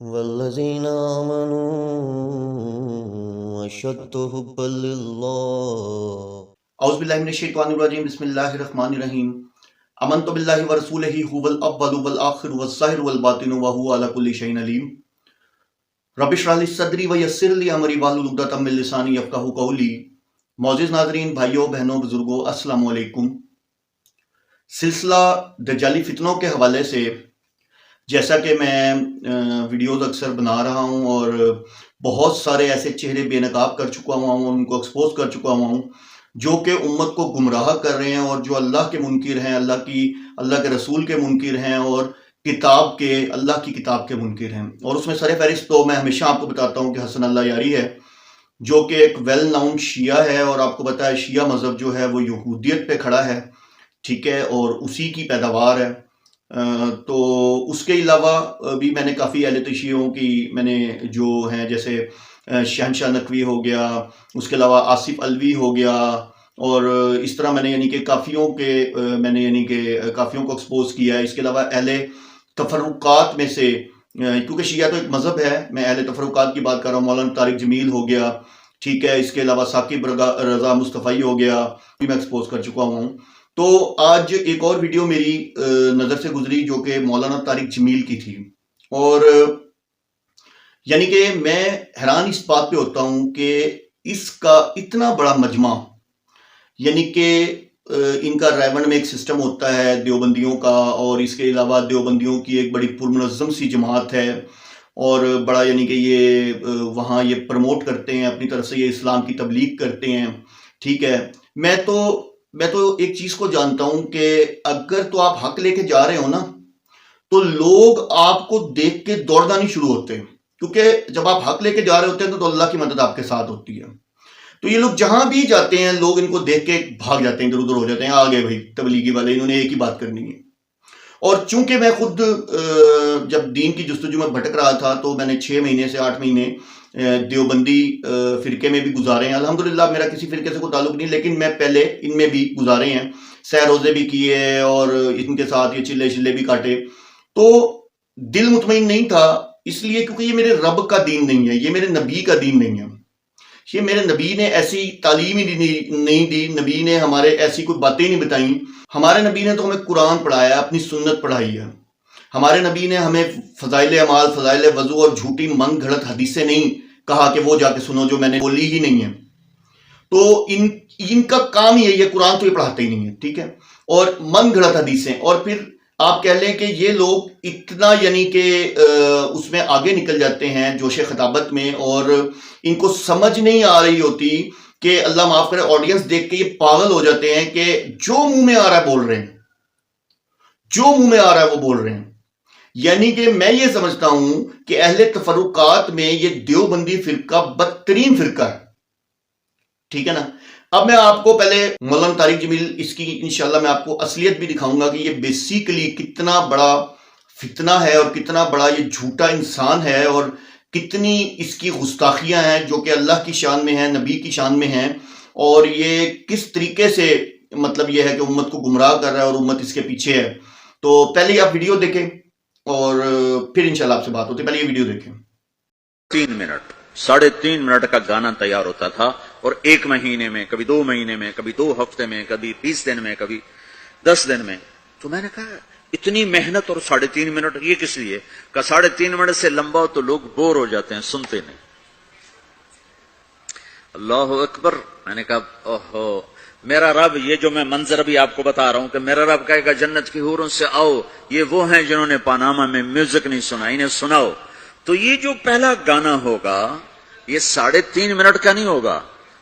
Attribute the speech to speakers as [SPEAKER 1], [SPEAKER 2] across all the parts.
[SPEAKER 1] والذين آمنوا أشد حبا لله
[SPEAKER 2] اعوذ باللہ من الشیطان الرجیم بسم اللہ الرحمن الرحیم آمنت باللہ ورسولہ هو الاول والآخر والظاہر والباطن وهو على كل شيء علیم رب اشرح لي صدری ویسر لي امری واحلل عقدۃ من لسانی یفقہوا قولی۔ معزز ناظرین، بھائیوں بہنوں بزرگوں، السلام علیکم۔ سلسلہ دجالی فتنوں کے حوالے سے جیسا کہ میں ویڈیوز اکثر بنا رہا ہوں اور بہت سارے ایسے چہرے بے نقاب کر چکا ہوا ہوں، ان کو ایکسپوز کر چکا ہوا ہوں جو کہ امت کو گمراہ کر رہے ہیں اور جو اللہ کے منکر ہیں، اللہ کے رسول کے منکر ہیں اور اللہ کی کتاب کے منکر ہیں۔ اور اس میں سر فہرست تو میں ہمیشہ آپ کو بتاتا ہوں کہ حسن اللہ یاری ہے، جو کہ ایک ویل ناؤن شیعہ ہے، اور آپ کو پتا ہے شیعہ مذہب جو ہے وہ یہودیت پہ کھڑا ہے، ٹھیک ہے، اور اسی کی پیداوار ہے۔ تو اس کے علاوہ بھی میں نے کافی اہل تشیعوں کی میں نے جو ہیں، جیسے شہنشاہ نقوی ہو گیا، اس کے علاوہ آصف علوی ہو گیا، اور اس طرح میں نے کافیوں کو ایکسپوز کیا ہے۔ اس کے علاوہ اہل تفرقات میں سے، کیونکہ شیعہ تو ایک مذہب ہے، میں اہل تفرقات کی بات کر رہا ہوں، مولانا طارق جمیل ہو گیا، ٹھیک ہے، اس کے علاوہ ثاقب رضا مصطفی ہو گیا، بھی میں ایکسپوز کر چکا ہوں۔ تو آج ایک اور ویڈیو میری نظر سے گزری جو کہ مولانا طارق جمیل کی تھی، اور کہ میں حیران اس بات پہ ہوتا ہوں کہ اس کا اتنا بڑا مجمع، کہ ان کا ریون میں ایک سسٹم ہوتا ہے دیوبندیوں کا، اور اس کے علاوہ دیوبندیوں کی ایک بڑی پرمنظم سی جماعت ہے، اور بڑا کہ یہ وہاں یہ پروموٹ کرتے ہیں اپنی طرف سے، یہ اسلام کی تبلیغ کرتے ہیں، ٹھیک ہے۔ میں تو ایک چیز کو جانتا ہوں کہ اگر تو آپ حق لے کے جا رہے ہو نا، تو لوگ آپ کو دیکھ کے دوڑنا نہیں شروع ہوتے، کیونکہ جب آپ حق لے کے جا رہے ہوتے ہیں تو اللہ کی مدد آپ کے ساتھ ہوتی ہے۔ تو یہ لوگ جہاں بھی جاتے ہیں، لوگ ان کو دیکھ کے بھاگ جاتے ہیں، ادھر ادھر ہو جاتے ہیں، آگے بھائی تبلیغی والے، انہوں نے ایک ہی بات کرنی ہے۔ اور چونکہ میں خود جب دین کی جستجو میں بھٹک رہا تھا، تو میں نے 6 مہینے سے 8 مہینے دیوبندی فرقے میں بھی گزارے ہیں۔ الحمدللہ میرا کسی فرقے سے کوئی تعلق نہیں، لیکن میں پہلے ان میں بھی گزارے ہیں، سہ روزے بھی کیے اور ان کے ساتھ یہ چلے بھی کاٹے۔ تو دل مطمئن نہیں تھا، اس لیے کیونکہ یہ میرے رب کا دین نہیں ہے، یہ میرے نبی کا دین نہیں ہے، یہ میرے نبی نے ایسی تعلیم ہی نہیں دی، نبی نے ہمارے ایسی کوئی باتیں نہیں بتائیں۔ ہمارے نبی نے تو ہمیں قرآن پڑھایا ہے، اپنی سنت پڑھائی ہے۔ ہمارے نبی نے ہمیں فضائل اعمال، فضائل وضو اور جھوٹی من گھڑت حدیثیں نہیں کہا کہ وہ جا کے سنو جو میں نے بولی ہی نہیں ہے۔ تو ان کا کام ہی ہے، یہ قرآن تو یہ پڑھاتے ہی نہیں ہے، ٹھیک ہے، اور من گھڑت حدیثیں، اور پھر آپ کہہ لیں کہ یہ لوگ اتنا کہ اس میں آگے نکل جاتے ہیں جوش خطابت میں، اور ان کو سمجھ نہیں آ رہی ہوتی کہ اللہ معاف کرے، آڈینس دیکھ کے یہ پاگل ہو جاتے ہیں کہ جو منہ میں آ رہا ہے بول رہے ہیں، جو منہ میں آ رہا ہے وہ بول رہے ہیں۔ کہ میں یہ سمجھتا ہوں کہ اہل تفرقات میں یہ دیوبندی فرقہ بدترین فرقہ ہے، ٹھیک ہے نا۔ اب میں آپ کو پہلے مولانا طارق جمیل، اس کی انشاءاللہ میں آپ کو اصلیت بھی دکھاؤں گا کہ یہ بیسیکلی کتنا بڑا فتنہ ہے، اور کتنا بڑا یہ جھوٹا انسان ہے، اور کتنی اس کی گستاخیاں ہیں جو کہ اللہ کی شان میں ہیں، نبی کی شان میں ہیں، اور یہ کس طریقے سے یہ ہے کہ امت کو گمراہ کر رہا ہے اور امت اس کے پیچھے ہے۔ تو پہلے آپ ویڈیو دیکھیں اور پھر انشاءاللہ آپ سے بات ہوتی ہے۔ پہلے یہ ویڈیو دیکھیں۔
[SPEAKER 3] 3 منٹ 3.5 منٹ کا گانا تیار ہوتا تھا، اور 1 مہینے میں، کبھی 2 مہینے میں، کبھی 2 ہفتے میں، کبھی 20 دن میں، کبھی 10 دن میں۔ تو میں نے کہا اتنی محنت اور 3.5 منٹ یہ کس لیے؟ کہ 3.5 منٹ سے لمبا ہو تو لوگ بور ہو جاتے ہیں، سنتے نہیں۔ اللہ اکبر۔ میں نے کہا اوہو، میرا رب، یہ جو میں منظر ابھی آپ کو بتا رہا ہوں کہ میرا رب کہے گا جنت کی حوروں سے آؤ، یہ وہ ہیں جنہوں نے پاناما میں میوزک نہیں سنا، انہیں سناؤ۔ تو یہ جو پہلا گانا ہوگا یہ 3.5 منٹ کا نہیں ہوگا،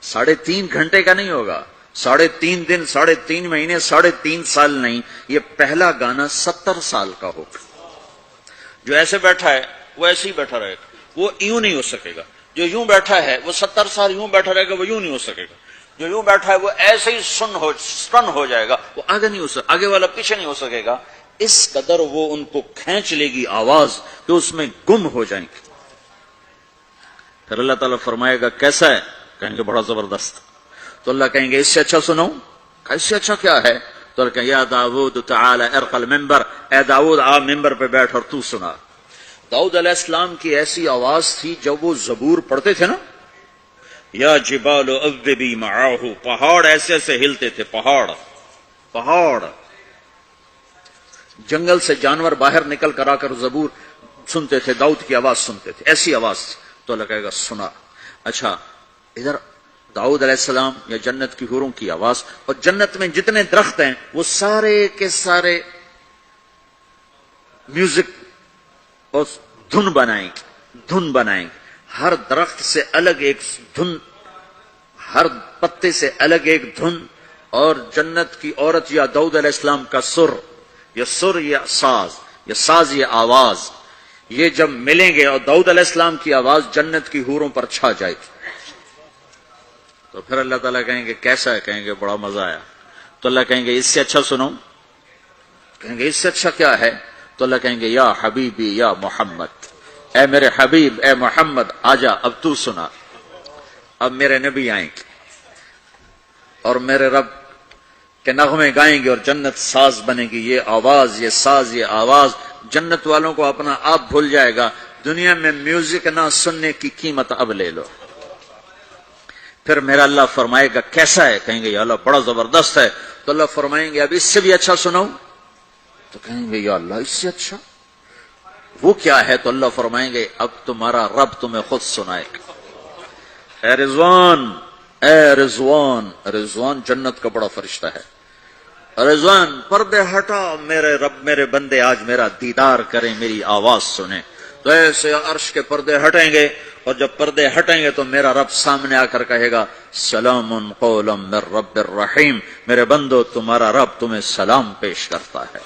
[SPEAKER 3] 3.5 گھنٹے کا نہیں ہوگا، 3.5 دن، 3.5 مہینے، 3.5 سال نہیں، یہ پہلا گانا 70 سال کا ہوگا۔ جو ایسے بیٹھا ہے وہ ایسے ہی بیٹھا رہے گا، وہ یوں نہیں ہو سکے گا۔ جو یوں بیٹھا ہے وہ 70 سال یوں بیٹھا رہے گا، وہ یوں نہیں ہو سکے گا۔ جو یوں بیٹھا ہے وہ ایسے ہی سن ہو جائے گا، وہ آگے نہیں ہو سکے، آگے والا پیچھے نہیں ہو سکے گا۔ اس قدر وہ ان کو کھینچ لے گی آواز کہ اس میں گم ہو جائیں گے۔ پھر اللہ تعالیٰ فرمائے گا کیسا ہے؟ کہیں گے بڑا زبردست۔ تو اللہ کہیں گے اس سے اچھا سنو۔ اس سے اچھا کیا ہے؟ تو اللہ کہیں یا داؤد تعالی ارقى المنبر، اے داؤد آ ممبر پہ بیٹھ اور تو سنا۔ داؤد علیہ السلام کی ایسی آواز تھی جب وہ زبور پڑھتے تھے نا، یا جبال اوبی معاہ، پہاڑ ایسے ایسے ہلتے تھے، پہاڑ جنگل سے جانور باہر نکل کر آ کر زبور سنتے تھے، داؤد کی آواز سنتے تھے، ایسی آواز تھی۔ تو اللہ کہے گا سنا۔ اچھا ادھر داؤد علیہ السلام یا جنت کی حوروں کی آواز، اور جنت میں جتنے درخت ہیں وہ سارے کے سارے میوزک اور دھن بنائیں گے، ہر درخت سے الگ ایک دھن، ہر پتے سے الگ ایک دھن، اور جنت کی عورت یا داؤد علیہ السلام کا سر یا ساز یہ آواز، یہ جب ملیں گے اور داؤد علیہ السلام کی آواز جنت کی حوروں پر چھا جائے گی، تو پھر اللہ تعالیٰ کہیں گے کیسا ہے؟ کہیں گے بڑا مزہ آیا۔ تو اللہ کہیں گے اس سے اچھا سنو، کہیں گے اس سے اچھا کیا ہے؟ تو اللہ کہیں گے یا حبیبی یا محمد، اے میرے حبیب اے محمد آجا، اب تو سنا، اب میرے نبی آئیں گے اور میرے رب کے نغمے گائیں گے اور جنت ساز بنے گی، یہ آواز، یہ ساز، یہ آواز جنت والوں کو اپنا آپ بھول جائے گا۔ دنیا میں میوزک نہ سننے کی قیمت اب لے لو۔ پھر میرا اللہ فرمائے گا کیسا ہے؟ کہیں گے یا اللہ بڑا زبردست ہے۔ تو اللہ فرمائیں گے اب اس سے بھی اچھا سناؤ؟ تو کہیں گے یا اللہ اس سے اچھا وہ کیا ہے؟ تو اللہ فرمائیں گے اب تمہارا رب تمہیں خود سنائے گا۔ اے رضوان، رضوان جنت کا بڑا فرشتہ ہے۔ رضوان پردے ہٹا، میرے رب میرے بندے آج میرا دیدار کریں، میری آواز سنیں۔ تو ایسے عرش کے پردے ہٹیں گے، اور جب پردے ہٹیں گے تو میرا رب سامنے آ کر کہے گا سلام قولا من رب الرحیم، میرے بندو تمہارا رب تمہیں سلام پیش کرتا ہے۔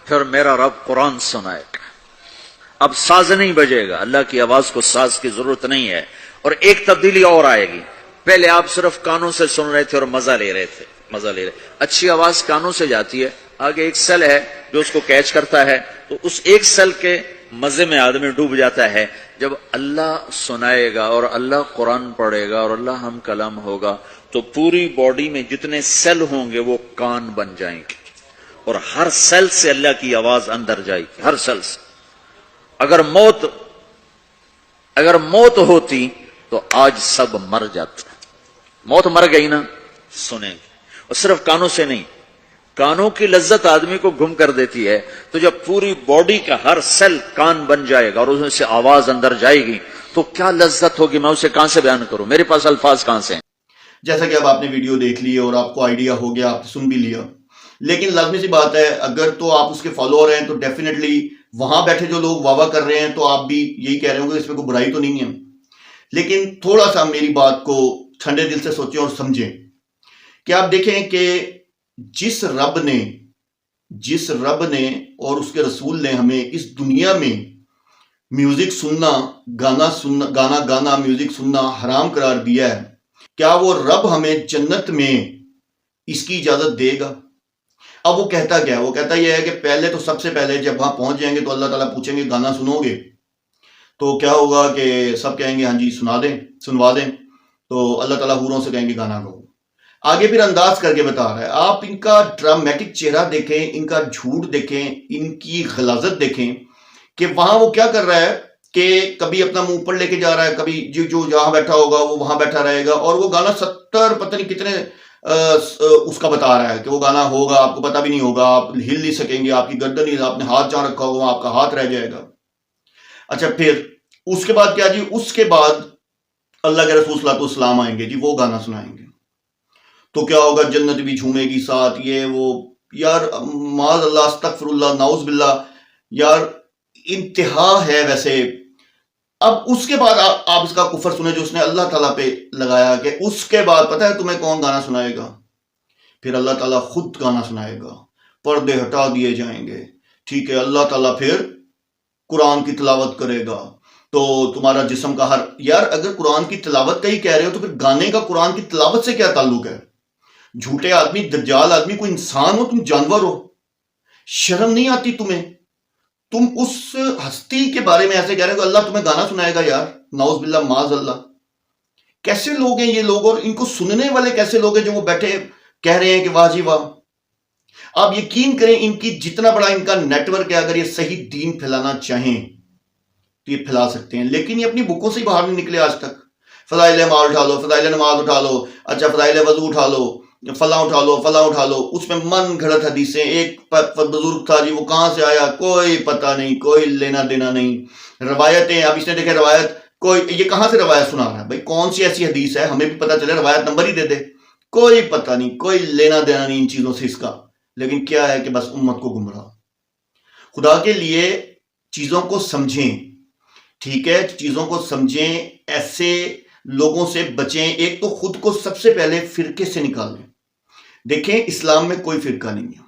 [SPEAKER 3] پھر میرا رب قرآن سنائے گا، اب ساز نہیں بجے گا، اللہ کی آواز کو ساز کی ضرورت نہیں ہے۔ اور ایک تبدیلی اور آئے گی، پہلے آپ صرف کانوں سے سن رہے تھے اور مزہ لے رہے، اچھی آواز کانوں سے جاتی ہے، آگے ایک سیل ہے جو اس کو کیچ کرتا ہے، تو اس ایک سیل کے مزے میں آدمی ڈوب جاتا ہے۔ جب اللہ سنائے گا اور اللہ قرآن پڑھے گا اور اللہ ہم کلام ہوگا تو پوری باڈی میں جتنے سیل ہوں گے وہ کان بن جائیں گے، اور ہر سیل سے اللہ کی آواز اندر جائے گی، ہر سیل سے۔ اگر موت ہوتی تو آج سب مر جاتے، موت مر گئی نا، سنیں گے، اور صرف کانوں سے نہیں، کانوں کی لذت آدمی کو گم کر دیتی ہے، تو جب پوری باڈی کا ہر سیل کان بن جائے گا اور اس میں سے آواز اندر جائے گی تو کیا لذت ہوگی، میں اسے کہاں سے بیان کروں، میرے پاس الفاظ کہاں سے ہیں۔
[SPEAKER 2] جیسا کہ اب آپ نے ویڈیو دیکھ لی اور آپ کو آئیڈیا ہو گیا، آپ نے سن بھی لیا، لیکن لازمی سی بات ہے اگر تو آپ اس کے فالوور ہیں تو ڈیفینیٹلی وہاں بیٹھے جو لوگ واہ واہ کر رہے ہیں تو آپ بھی یہی کہہ رہے ہوں گے اس میں کوئی برائی تو نہیں ہے، لیکن تھوڑا سا میری بات کو ٹھنڈے دل سے سوچیں اور سمجھیں کہ آپ دیکھیں کہ جس رب نے اور اس کے رسول نے ہمیں اس دنیا میں میوزک سننا، گانا گانا میوزک سننا حرام قرار دیا ہے، کیا وہ رب ہمیں جنت میں اس کی اجازت دے گا؟ اب وہ کہتا کیا ہے؟ وہ کہتا یہ ہے کہ پہلے تو سب سے پہلے جب وہاں پہنچ جائیں گے تو اللہ تعالیٰ پوچھیں گے گانا سنو گے؟ تو کیا ہوگا کہ سب کہیں گے ہاں جی سنوا دیں، تو اللہ تعالیٰ حوروں سے کہیں گے گانا گاؤ۔ آگے پھر انداز کر کے بتا رہا ہے، آپ ان کا ڈرامیٹک چہرہ دیکھیں، ان کا جھوٹ دیکھیں، ان کی غلاظت دیکھیں کہ وہاں وہ کیا کر رہا ہے کہ کبھی اپنا منہ اوپر لے کے جا رہا ہے، کبھی جو جہاں بیٹھا ہوگا وہ وہاں بیٹھا رہے گا، اور وہ گانا 70 پتہ نہیں کتنے اس کا بتا رہا ہے کہ وہ گانا ہوگا، آپ کو پتہ بھی نہیں ہوگا، آپ ہل نہیں سکیں گے، آپ کی گردن نہیں، آپ نے ہاتھ جہاں رکھا ہوگا آپ کا ہاتھ رہ جائے گا۔ اچھا پھر اس کے بعد کیا جی؟ اس کے بعد اللہ کے رسول صلی اللہ علیہ وسلم آئیں گے جی، وہ گانا سنائیں گے، تو کیا ہوگا؟ جنت بھی جھومے گی ساتھ، یہ وہ، یار معاذ اللہ، استغفر اللہ، نعوذ باللہ، یار انتہا ہے ویسے۔ اب اس کے بعد آپ اس کا کفر سنیں جو اس نے اللہ تعالیٰ پہ لگایا، کہ اس کے بعد پتہ ہے تمہیں کون گانا سنائے گا؟ پھر اللہ تعالیٰ خود گانا سنائے گا، پردے ہٹا دیے جائیں گے، ٹھیک ہے، اللہ تعالیٰ پھر قرآن کی تلاوت کرے گا، تو تمہارا جسم کا یار اگر قرآن کی تلاوت کا ہی کہہ رہے ہو تو پھر گانے کا قرآن کی تلاوت سے کیا تعلق ہے؟ جھوٹے آدمی، دجال آدمی، کوئی انسان ہو تم، جانور ہو، شرم نہیں آتی تمہیں؟ تم اس ہستی کے بارے میں ایسے کہہ رہے ہو کہ اللہ تمہیں گانا سنائے گا؟ یار نعوذ باللہ، معاذ اللہ، کیسے لوگ ہیں یہ لوگ، اور ان کو سننے والے کیسے لوگ ہیں جو وہ بیٹھے کہہ رہے ہیں کہ واہ جی واہ۔ آپ یقین کریں ان کی جتنا بڑا ان کا نیٹ ورک ہے، اگر یہ صحیح دین پھیلانا چاہیں تو یہ پھیلا سکتے ہیں، لیکن یہ اپنی بکوں سے ہی باہر نہیں نکلے آج تک۔ فضائل اعمال اٹھا لو، فضائل نماز اٹھا لو، اچھا فضائل وضو اٹھا لو، فلاں اٹھا لو، فلاں اٹھا لو، اس میں من گھڑت حدیثیں، ایک بزرگ تھا جی وہ کہاں سے آیا کوئی پتہ نہیں، کوئی لینا دینا نہیں، روایتیں اب اس نے دیکھے روایت کوئی یہ کہاں سے روایت سنا رہا ہے بھائی، کون سی ایسی حدیث ہے ہمیں بھی پتہ چلے، روایت نمبر ہی دے دے، کوئی پتہ نہیں، کوئی لینا دینا نہیں ان چیزوں سے اس کا، لیکن کیا ہے کہ بس امت کو گمراہ۔ خدا کے لیے چیزوں کو سمجھیں، ٹھیک ہے، چیزوں کو سمجھیں، ایسے لوگوں سے بچیں۔ ایک تو خود کو سب سے پہلے فرقے سے نکالیں۔ دیکھیں اسلام میں کوئی فرقہ نہیں ہے۔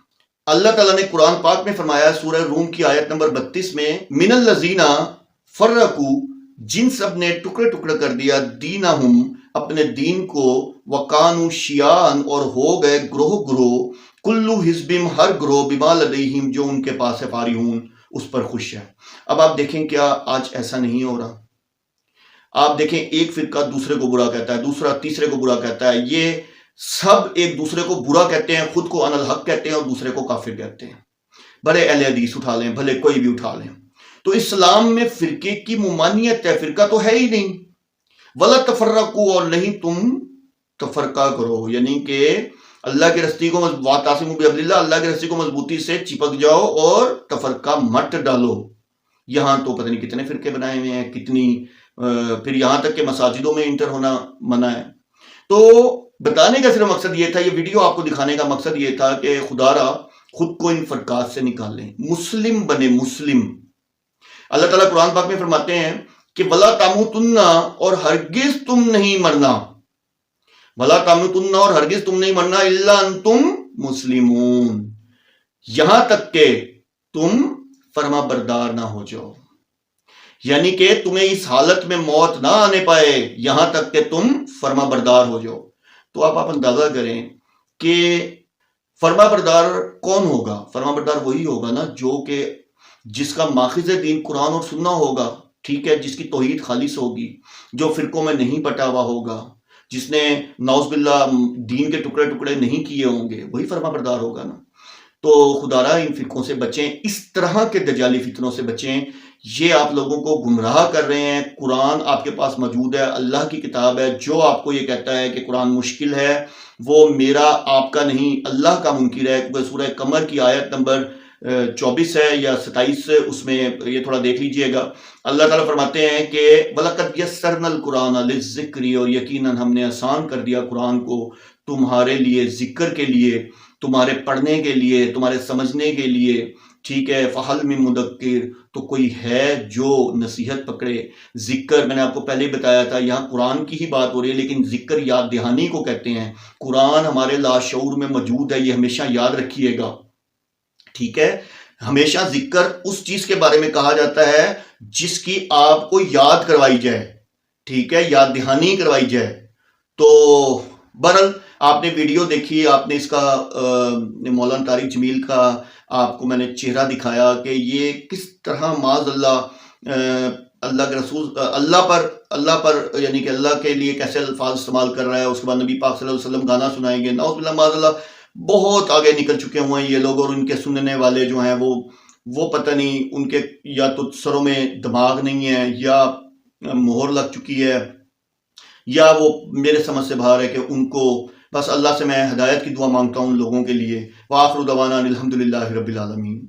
[SPEAKER 2] اللہ تعالیٰ نے قرآن پاک میں فرمایا سورہ روم کی آیت نمبر 32 میں، من الذین فرقوا، جن سب نے ٹکڑے ٹکڑے کر دیا، دینہم، اپنے دین کو، وکانوا شیعاً، اور ہو گئے گروہ گروہ، کلو حزب، ہر گروہ، بما لدیہم، جو ان کے پاس ہے، فارحون، اس پر خوش ہے۔ اب آپ دیکھیں کیا آج ایسا نہیں ہو رہا؟ آپ دیکھیں ایک فرقہ دوسرے کو برا کہتا ہے، دوسرا تیسرے کو برا کہتا ہے، یہ سب ایک دوسرے کو برا کہتے ہیں، خود کو ان الحق کہتے ہیں اور دوسرے کو کافر کہتے ہیں۔ بھلے اہل حدیث اٹھا لیں، بھلے کوئی بھی اٹھا لیں۔ تو اسلام میں فرقے کی ممانعت ہے، فرقہ تو ہے ہی نہیں۔ وَلَا تَفَرَّقُوا، اور نہیں تم تفرقہ کرو، یعنی کہ اللہ کے رستے کو وَاعْتَصِمُوا بِحَبْلِ اللَّهِ، اللہ کے رستے کو مضبوطی سے چپک جاؤ اور تفرقہ مت ڈالو۔ یہاں تو پتہ نہیں کتنے فرقے بنائے ہوئے ہیں، کتنی پھر یہاں تک کہ مساجدوں میں انٹر ہونا منع ہے۔ تو بتانے کا صرف مقصد یہ تھا، یہ ویڈیو آپ کو دکھانے کا مقصد یہ تھا کہ خدا را خود کو ان فرقات سے نکالیں، مسلم بنے، مسلم۔ اللہ تعالیٰ قرآن پاک میں فرماتے ہیں کہ وَلَا تَمُوتُنَّ، اور ہرگز تم نہیں مرنا، وَلَا تَمُوتُنَّ، اور ہرگز تم نہیں مرنا، إِلَّا أَنْتُمْ مُسْلِمُونَ، یہاں تک کہ تم فرما بردار نہ ہو جاؤ، یعنی کہ تمہیں اس حالت میں موت نہ آنے پائے یہاں تک کہ تم فرما بردار ہو جاؤ۔ تو آپ اندازہ کریں کہ فرما بردار کون ہوگا؟ فرما بردار وہی ہوگا نا جو کہ جس کا ماخذ دین قرآن اور سننا ہوگا، ٹھیک ہے، جس کی توحید خالص ہوگی، جو فرقوں میں نہیں بٹا ہوا ہوگا، جس نے نعوذ باللہ دین کے ٹکڑے ٹکڑے نہیں کیے ہوں گے، وہی فرما بردار ہوگا نا۔ تو خدا را ان فرقوں سے بچیں، اس طرح کے دجالی فتنوں سے بچیں، یہ آپ لوگوں کو گمراہ کر رہے ہیں۔ قرآن آپ کے پاس موجود ہے، اللہ کی کتاب ہے، جو آپ کو یہ کہتا ہے کہ قرآن مشکل ہے وہ میرا آپ کا نہیں اللہ کا منکر ہے، کیونکہ سورہ قمر کی آیت نمبر 24 ہے یا 27، اس میں یہ تھوڑا دیکھ لیجئے گا۔ اللہ تعالیٰ فرماتے ہیں کہ وَلَقَدْ يَسَّرْنَا الْقُرْآنَ لِلذِّكْرِ، اور یقیناً ہم نے آسان کر دیا قرآن کو تمہارے لیے، ذکر کے لیے، تمہارے پڑھنے کے لیے، تمہارے سمجھنے کے لیے، ٹھیک ہے۔ فَحَلْ مِن مُدَّكِّرٍ، تو کوئی ہے جو نصیحت پکڑے۔ ذکر میں نے آپ کو پہلے ہی بتایا تھا، یہاں قرآن کی ہی بات ہو رہی ہے، لیکن ذکر یاد دہانی کو کہتے ہیں۔ قرآن ہمارے لاشعور میں موجود ہے، یہ ہمیشہ یاد رکھیے گا، ٹھیک ہے۔ ہمیشہ ذکر اس چیز کے بارے میں کہا جاتا ہے جس کی آپ کو یاد کروائی جائے، ٹھیک ہے، یاد دہانی کروائی جائے۔ تو بہرحال آپ نے ویڈیو دیکھی، آپ نے اس کا مولانا طارق جمیل کا آپ کو میں نے چہرہ دکھایا کہ یہ کس طرح معاذ اللہ اللہ کے رسول اللہ پر یعنی کہ اللہ کے لیے کیسے الفاظ استعمال کر رہا ہے۔ اس کے بعد نبی پاک صلی اللہ علیہ وسلم گانا سنائیں گے، نعوذ باللہ معاذ اللہ۔ بہت آگے نکل چکے ہوئے ہیں یہ لوگ، اور ان کے سننے والے جو ہیں وہ پتہ نہیں ان کے یا تو سروں میں دماغ نہیں ہے، یا مہر لگ چکی ہے، یا وہ میرے سمجھ سے باہر ہے کہ ان کو بس اللہ سے میں ہدایت کی دعا مانگتا ہوں ان لوگوں کے لیے۔ وآخر دعوانا الحمدللہ رب العالمین۔